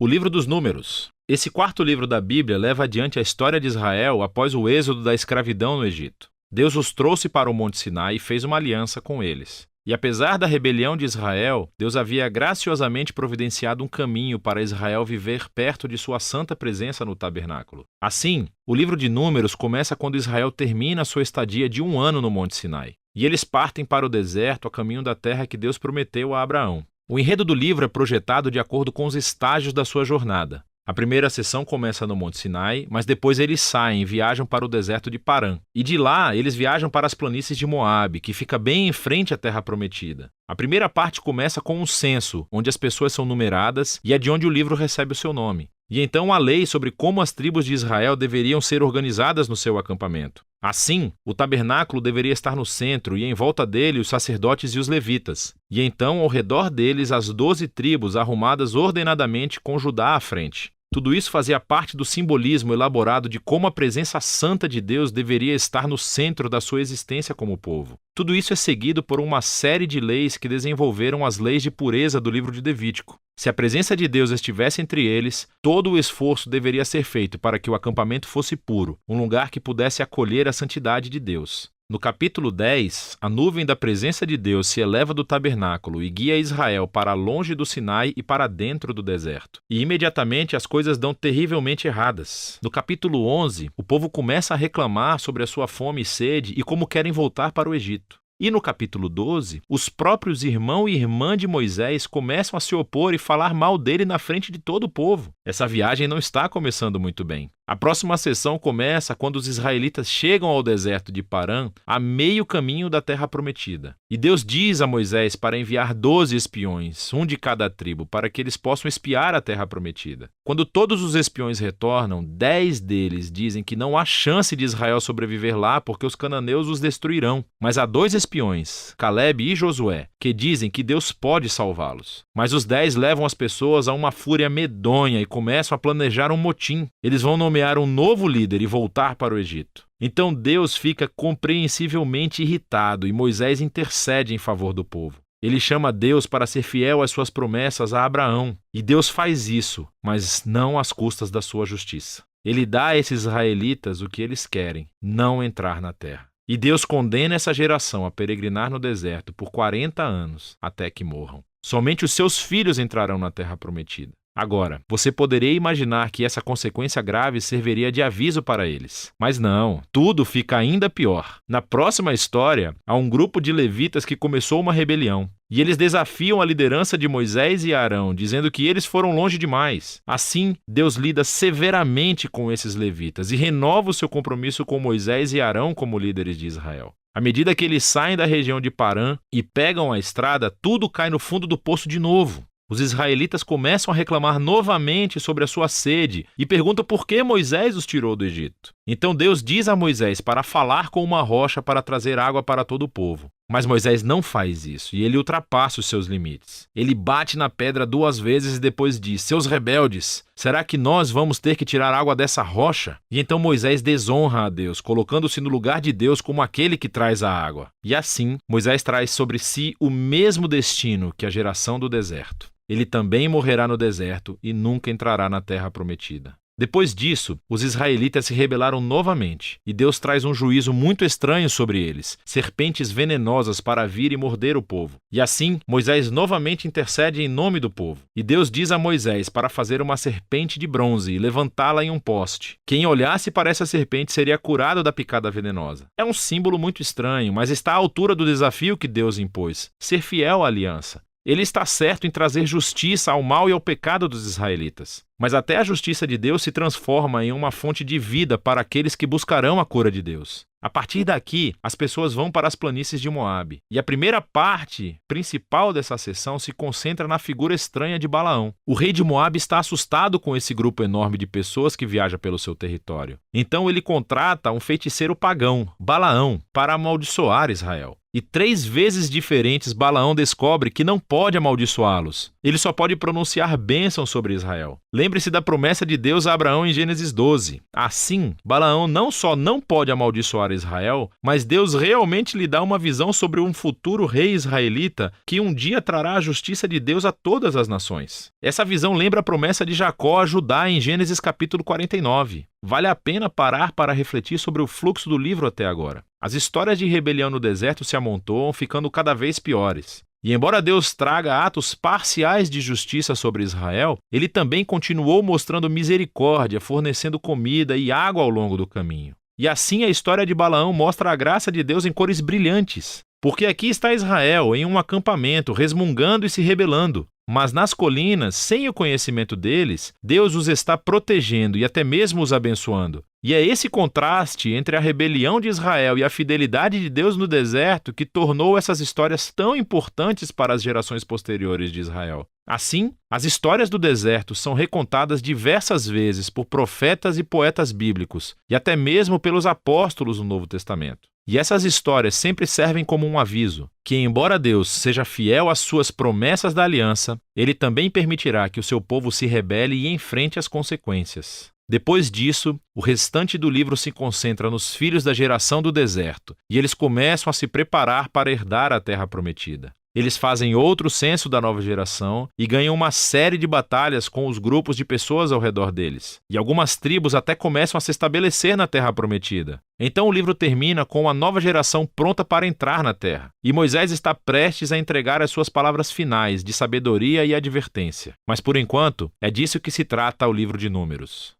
O livro dos Números. Esse quarto livro da Bíblia leva adiante a história de Israel após o êxodo da escravidão no Egito. Deus os trouxe para o Monte Sinai e fez uma aliança com eles. E apesar da rebelião de Israel, Deus havia graciosamente providenciado um caminho para Israel viver perto de sua santa presença no tabernáculo. Assim, o livro de Números começa quando Israel termina sua estadia de 1 ano no Monte Sinai. E eles partem para o deserto a caminho da terra que Deus prometeu a Abraão. O enredo do livro é projetado de acordo com os estágios da sua jornada. A primeira sessão começa no Monte Sinai, mas depois eles saem e viajam para o deserto de Parã. E de lá, eles viajam para as planícies de Moabe, que fica bem em frente à Terra Prometida. A primeira parte começa com um censo, onde as pessoas são numeradas e é de onde o livro recebe o seu nome. E então a lei sobre como as tribos de Israel deveriam ser organizadas no seu acampamento. Assim, o tabernáculo deveria estar no centro e em volta dele os sacerdotes e os levitas. E então, ao redor deles, as 12 tribos arrumadas ordenadamente com Judá à frente. Tudo isso fazia parte do simbolismo elaborado de como a presença santa de Deus deveria estar no centro da sua existência como povo. Tudo isso é seguido por uma série de leis que desenvolveram as leis de pureza do livro de Levítico. Se a presença de Deus estivesse entre eles, todo o esforço deveria ser feito para que o acampamento fosse puro, um lugar que pudesse acolher a santidade de Deus. No capítulo 10, a nuvem da presença de Deus se eleva do tabernáculo e guia Israel para longe do Sinai e para dentro do deserto. E imediatamente as coisas dão terrivelmente erradas. No capítulo 11, o povo começa a reclamar sobre a sua fome e sede e como querem voltar para o Egito. E no capítulo 12, os próprios irmão e irmã de Moisés começam a se opor e falar mal dele na frente de todo o povo. Essa viagem não está começando muito bem. A próxima sessão começa quando os israelitas chegam ao deserto de Parã, a meio caminho da terra prometida. E Deus diz a Moisés para enviar 12 espiões, um de cada tribo, para que eles possam espiar a terra prometida. Quando todos os espiões retornam, 10 deles dizem que não há chance de Israel sobreviver lá porque os cananeus os destruirão. Mas há 2 espiões, Calebe e Josué, que dizem que Deus pode salvá-los. Mas os 10 levam as pessoas a uma fúria medonha e começam a planejar um motim. Eles vão nomear um novo líder e voltar para o Egito. Então Deus fica compreensivelmente irritado e Moisés intercede em favor do povo. Ele chama Deus para ser fiel às suas promessas a Abraão. E Deus faz isso, mas não às custas da sua justiça. Ele dá a esses israelitas o que eles querem, não entrar na terra. E Deus condena essa geração a peregrinar no deserto por 40 anos, até que morram. Somente os seus filhos entrarão na terra prometida. Agora, você poderia imaginar que essa consequência grave serviria de aviso para eles. Mas não, tudo fica ainda pior. Na próxima história, há um grupo de levitas que começou uma rebelião. E eles desafiam a liderança de Moisés e Arão, dizendo que eles foram longe demais. Assim, Deus lida severamente com esses levitas e renova o seu compromisso com Moisés e Arão como líderes de Israel. À medida que eles saem da região de Parã e pegam a estrada, tudo cai no fundo do poço de novo. Os israelitas começam a reclamar novamente sobre a sua sede e perguntam por que Moisés os tirou do Egito. Então Deus diz a Moisés para falar com uma rocha para trazer água para todo o povo. Mas Moisés não faz isso e ele ultrapassa os seus limites. Ele bate na pedra 2 vezes e depois diz: "Seus rebeldes, será que nós vamos ter que tirar água dessa rocha?" E então Moisés desonra a Deus, colocando-se no lugar de Deus como aquele que traz a água. E assim, Moisés traz sobre si o mesmo destino que a geração do deserto. Ele também morrerá no deserto e nunca entrará na terra prometida. Depois disso, os israelitas se rebelaram novamente, e Deus traz um juízo muito estranho sobre eles, serpentes venenosas para vir e morder o povo. E assim, Moisés novamente intercede em nome do povo. E Deus diz a Moisés para fazer uma serpente de bronze e levantá-la em um poste. Quem olhasse para essa serpente seria curado da picada venenosa. É um símbolo muito estranho, mas está à altura do desafio que Deus impôs: ser fiel à aliança. Ele está certo em trazer justiça ao mal e ao pecado dos israelitas. Mas até a justiça de Deus se transforma em uma fonte de vida para aqueles que buscarão a cura de Deus. A partir daqui, as pessoas vão para as planícies de Moabe. E a primeira parte principal dessa sessão se concentra na figura estranha de Balaão. O rei de Moabe está assustado com esse grupo enorme de pessoas que viaja pelo seu território. Então ele contrata um feiticeiro pagão, Balaão, para amaldiçoar Israel. e 3 vezes diferentes Balaão descobre que não pode amaldiçoá-los. Ele só pode pronunciar bênção sobre Israel. Lembre-se da promessa de Deus a Abraão em Gênesis 12. Assim, Balaão não só não pode amaldiçoar Israel, mas Deus realmente lhe dá uma visão sobre um futuro rei israelita que um dia trará a justiça de Deus a todas as nações. Essa visão lembra a promessa de Jacó a Judá em Gênesis capítulo 49. Vale a pena parar para refletir sobre o fluxo do livro até agora. As histórias de rebelião no deserto se amontoam, ficando cada vez piores. E embora Deus traga atos parciais de justiça sobre Israel, ele também continuou mostrando misericórdia, fornecendo comida e água ao longo do caminho. E assim a história de Balaão mostra a graça de Deus em cores brilhantes. Porque aqui está Israel, em um acampamento, resmungando e se rebelando. Mas nas colinas, sem o conhecimento deles, Deus os está protegendo e até mesmo os abençoando. E é esse contraste entre a rebelião de Israel e a fidelidade de Deus no deserto que tornou essas histórias tão importantes para as gerações posteriores de Israel. Assim, as histórias do deserto são recontadas diversas vezes por profetas e poetas bíblicos, e até mesmo pelos apóstolos no Novo Testamento. E essas histórias sempre servem como um aviso, que embora Deus seja fiel às suas promessas da aliança, ele também permitirá que o seu povo se rebele e enfrente as consequências. Depois disso, o restante do livro se concentra nos filhos da geração do deserto, e eles começam a se preparar para herdar a terra prometida. Eles fazem outro censo da nova geração e ganham uma série de batalhas com os grupos de pessoas ao redor deles. E algumas tribos até começam a se estabelecer na terra prometida. Então o livro termina com a nova geração pronta para entrar na terra. E Moisés está prestes a entregar as suas palavras finais de sabedoria e advertência. Mas por enquanto, é disso que se trata o livro de Números.